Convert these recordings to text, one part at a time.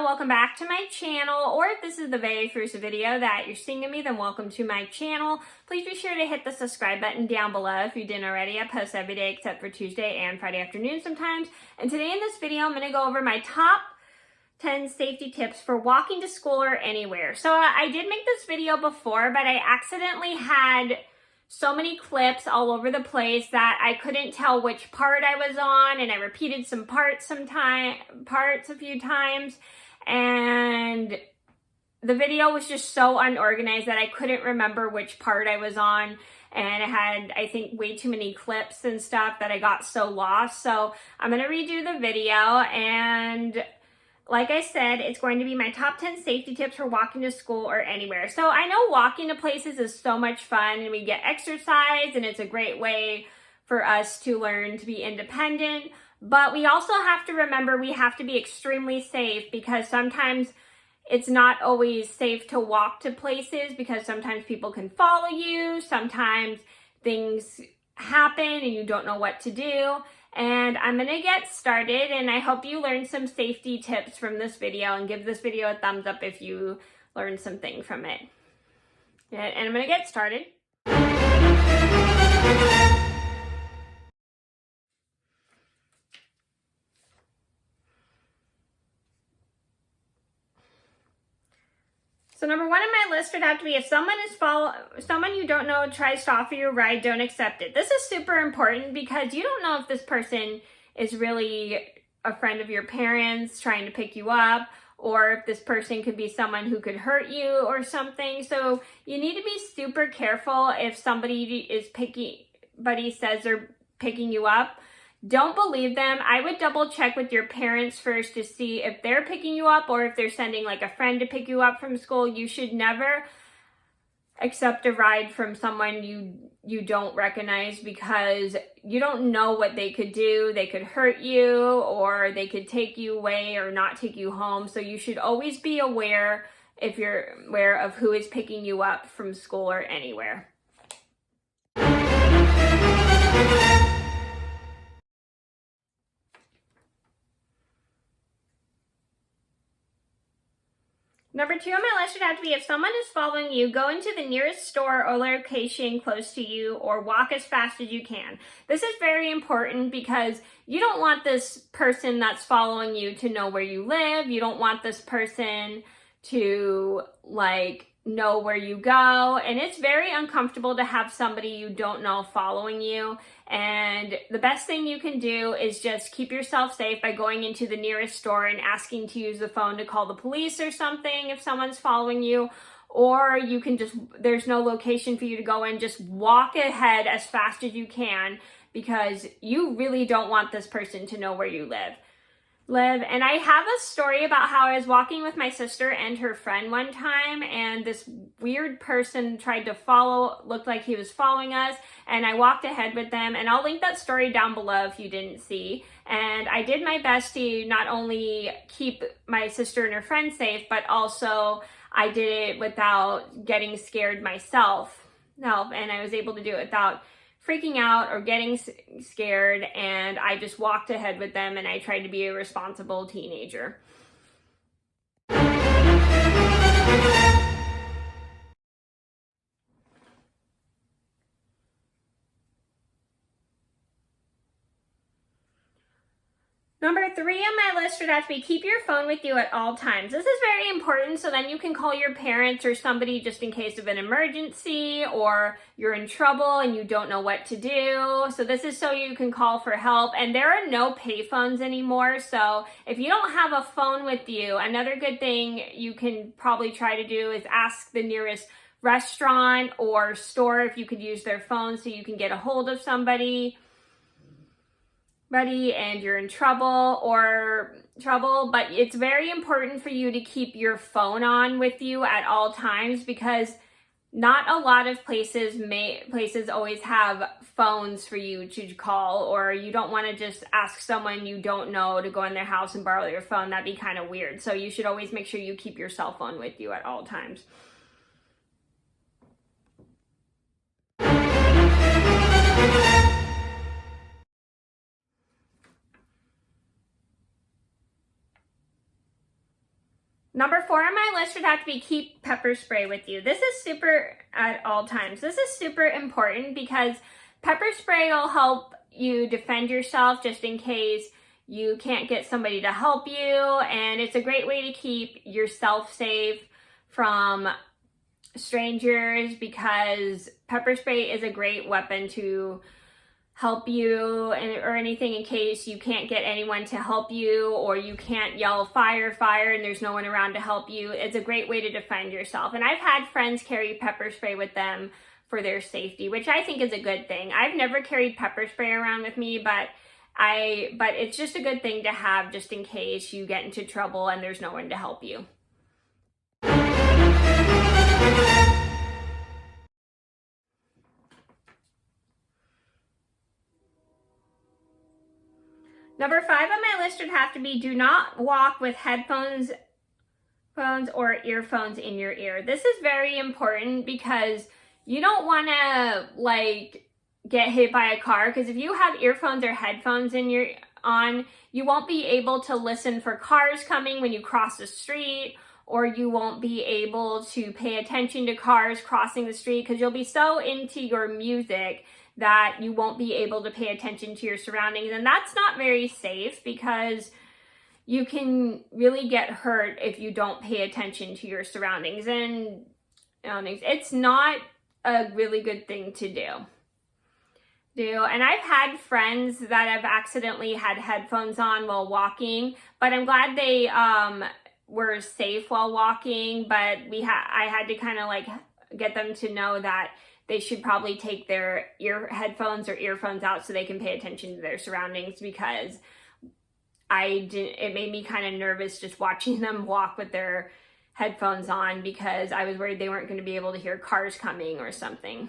welcome back to my channel, or if this is the very first video that you're seeing of me, then welcome to my channel. Please be sure to hit the subscribe button down below if you didn't already. I post every day except for Tuesday and Friday afternoon sometimes. And today in this video, I'm going to go over my top 10 safety tips for walking to school or anywhere. So I did make this video before, but I accidentally had so many clips all over the place that I couldn't tell which part I was on, and I repeated some parts a few times, and the video was just so unorganized that I couldn't remember which part I was on, and it had, I think, way too many clips and stuff that I got so lost. So I'm going to redo the video, and like I said, it's going to be my top 10 safety tips for walking to school or anywhere. So I know walking to places is so much fun and we get exercise and it's a great way for us to learn to be independent. But we also have to remember we have to be extremely safe, because sometimes it's not always safe to walk to places because sometimes people can follow you. Sometimes things happen and you don't know what to do. And I'm going to get started, and I hope you learned some safety tips from this video, and give this video a thumbs up if you learned something from it. And I'm going to get started. So number one on my list would have to be, if someone you don't know tries to offer you a ride, don't accept it. This is super important because you don't know if this person is really a friend of your parents trying to pick you up, or if this person could be someone who could hurt you or something. So you need to be super careful if somebody says they're picking you up. Don't believe them. I would double check with your parents first to see if they're picking you up or if they're sending like a friend to pick you up from school. You should never accept a ride from someone you don't recognize, because you don't know what they could do. They could hurt you, or they could take you away or not take you home. So you should always be aware, if you're aware, of who is picking you up from school or anywhere. Number two on my list would have to be, if someone is following you, go into the nearest store or location close to you, or walk as fast as you can. This is very important because you don't want this person that's following you to know where you live. You don't want this person to know where you go, and it's very uncomfortable to have somebody you don't know following you. And the best thing you can do is just keep yourself safe by going into the nearest store and asking to use the phone to call the police or something if someone's following you. Or you can just, there's no location for you to go in, just walk ahead as fast as you can, because you really don't want this person to know where you live. And I have a story about how I was walking with my sister and her friend one time, and this weird person tried to looked like he was following us, and I walked ahead with them, and I'll link that story down below if you didn't see. And I did my best to not only keep my sister and her friend safe, but also I did it without getting scared myself. And I was able to do it without freaking out or getting scared, and I just walked ahead with them, and I tried to be a responsible teenager. Number three on my list would have to be, keep your phone with you at all times. This is very important, so then you can call your parents or somebody just in case of an emergency, or you're in trouble and you don't know what to do. So this is so you can call for help. And there are no pay phones anymore, so if you don't have a phone with you, another good thing you can probably try to do is ask the nearest restaurant or store if you could use their phone so you can get a hold of somebody and you're in trouble, but it's very important for you to keep your phone on with you at all times, because not a lot of places always have phones for you to call, or you don't want to just ask someone you don't know to go in their house and borrow your phone. That'd be kind of weird. So you should always make sure you keep your cell phone with you at all times. Number 4 on my list would have to be keep pepper spray with you. This is super at all times. This is super important because pepper spray will help you defend yourself just in case you can't get somebody to help you, and it's a great way to keep yourself safe from strangers because pepper spray is a great weapon to help you or anything in case you can't get anyone to help you or you can't yell fire, fire, and there's no one around to help you. It's a great way to defend yourself. And I've had friends carry pepper spray with them for their safety, which I think is a good thing. I've never carried pepper spray around with me, but it's just a good thing to have just in case you get into trouble and there's no one to help you. Number 5 on my list would have to be do not walk with headphones or earphones in your ear. This is very important because you don't want to get hit by a car, because if you have earphones or headphones on, you won't be able to listen for cars coming when you cross the street, or you won't be able to pay attention to cars crossing the street because you'll be so into your music that you won't be able to pay attention to your surroundings. And that's not very safe because you can really get hurt if you don't pay attention to your surroundings. And it's not a really good thing to do. And I've had friends that have accidentally had headphones on while walking, but I'm glad they were safe while walking. But I had to kind of get them to know that they should probably take their headphones or earphones out so they can pay attention to their surroundings, because it made me kind of nervous just watching them walk with their headphones on because I was worried they weren't going to be able to hear cars coming or something.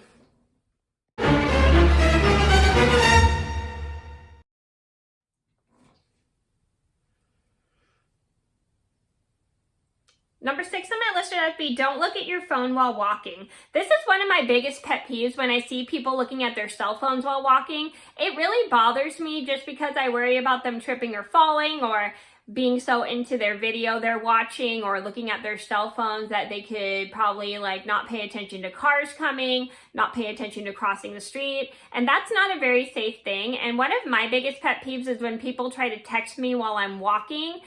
Number 6 on my list would be don't look at your phone while walking. This is one of my biggest pet peeves when I see people looking at their cell phones while walking. It really bothers me just because I worry about them tripping or falling or being so into their video they're watching or looking at their cell phones that they could probably not pay attention to cars coming, not pay attention to crossing the street. And that's not a very safe thing. And one of my biggest pet peeves is when people try to text me while I'm walking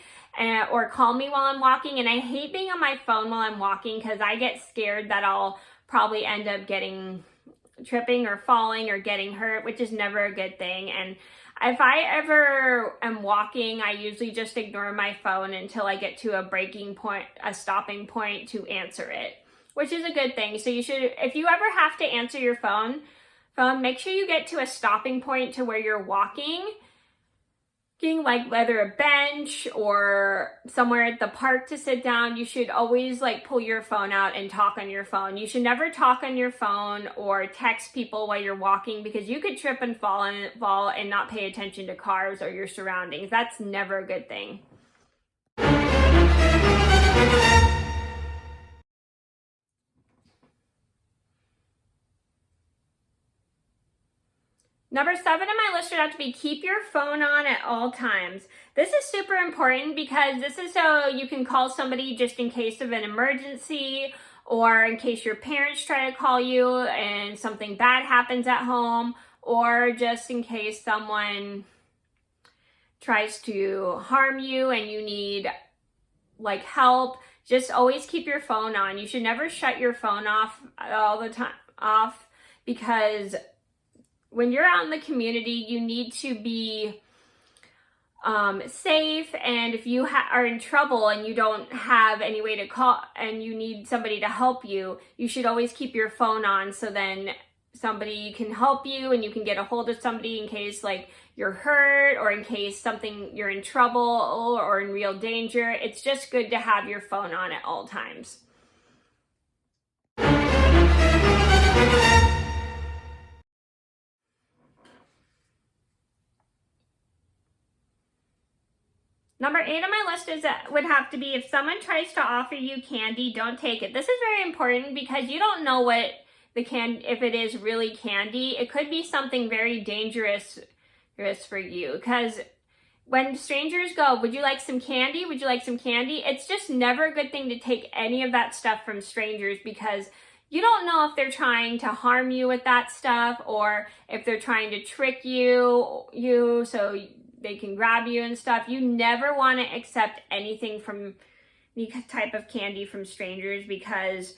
or call me while I'm walking. And I hate being on my phone while I'm walking because I get scared that I'll probably end up tripping or falling or getting hurt, which is never a good thing. And if I ever am walking, I usually just ignore my phone until I get to a stopping point to answer it, which is a good thing. So you should, if you ever have to answer your phone, make sure you get to a stopping point to where you're walking, whether a bench or somewhere at the park to sit down. You should always pull your phone out and talk on your phone. You should never talk on your phone or text people while you're walking because you could trip and fall and not pay attention to cars or your surroundings. That's never a good thing. Number 7 on my list would have to be keep your phone on at all times. This is super important because this is so you can call somebody just in case of an emergency or in case your parents try to call you and something bad happens at home, or just in case someone tries to harm you and you need help. Just always keep your phone on. You should never shut your phone off all the time because when you're out in the community, you need to be safe. And if you are in trouble and you don't have any way to call and you need somebody to help you, you should always keep your phone on so then somebody can help you and you can get a hold of somebody in case you're hurt or in case you're in trouble or in real danger. It's just good to have your phone on at all times. Number 8 on my list would have to be if someone tries to offer you candy, don't take it. This is very important because you don't know what if it is really candy. It could be something very dangerous for you because when strangers go, would you like some candy? Would you like some candy? It's just never a good thing to take any of that stuff from strangers, because you don't know if they're trying to harm you with that stuff, or if they're trying to trick you so they can grab you and stuff. You never want to accept anything from any type of candy from strangers, because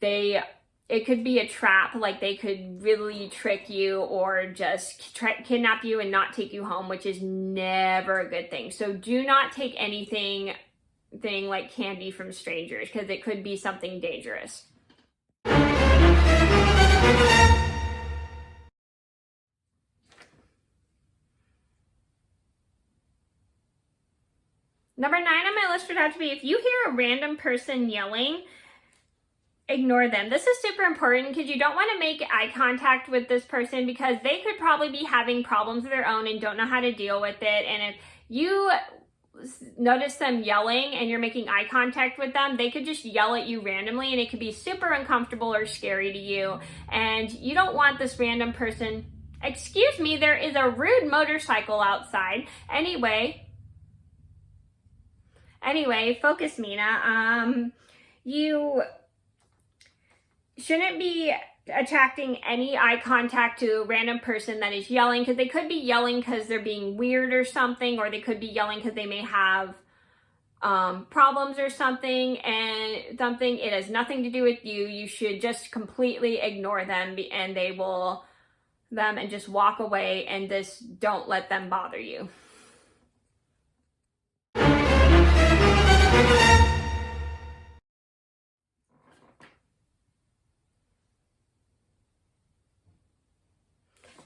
it could be a trap. Like, they could really trick you or just kidnap you and not take you home, which is never a good thing. So do not take anything like candy from strangers, because it could be something dangerous. Number 9 on my list would have to be, if you hear a random person yelling, ignore them. This is super important, because you don't want to make eye contact with this person, because they could probably be having problems of their own and don't know how to deal with it. And if you notice them yelling and you're making eye contact with them, they could just yell at you randomly, and it could be super uncomfortable or scary to you. And you don't want this random person, excuse me, there is a rude motorcycle outside. Anyway, focus, Mena. You shouldn't be attracting any eye contact to a random person that is yelling, because they could be yelling because they're being weird or something, or they could be yelling because they may have problems or something, and it has nothing to do with you. You should just completely ignore them, and and just walk away, and just don't let them bother you.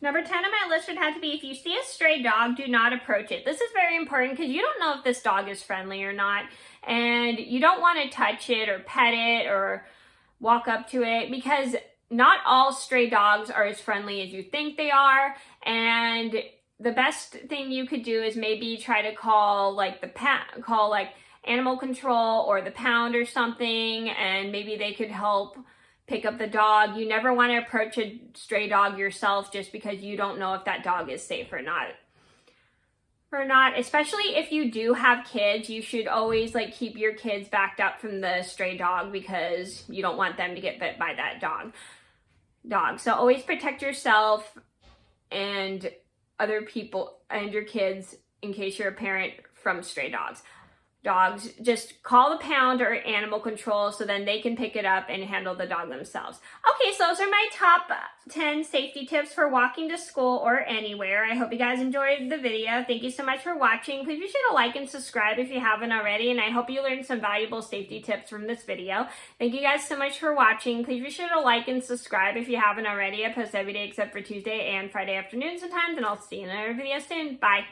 Number 10 on my list would have to be, if you see a stray dog, do not approach it. This is very important, because you don't know if this dog is friendly or not, and you don't want to touch it or pet it or walk up to it, because not all stray dogs are as friendly as you think they are. And the best thing you could do is maybe try to call like animal control or the pound or something, and maybe they could help pick up the dog. You never want to approach a stray dog yourself, just because you don't know if that dog is safe or not. Especially if you do have kids, you should always keep your kids backed up from the stray dog, because you don't want them to get bit by that dog. So always protect yourself and other people and your kids, in case you're a parent, from stray dogs. Just call the pound or animal control, so then they can pick it up and handle the dog themselves. Okay, so those are my top 10 safety tips for walking to school or anywhere. I hope you guys enjoyed the video. Thank you so much for watching. Please be sure to like and subscribe if you haven't already, and I hope you learned some valuable safety tips from this video. Thank you guys so much for watching. Please be sure to like and subscribe if you haven't already. I post every day except for Tuesday and Friday afternoons sometimes, and I'll see you in another video soon. Bye.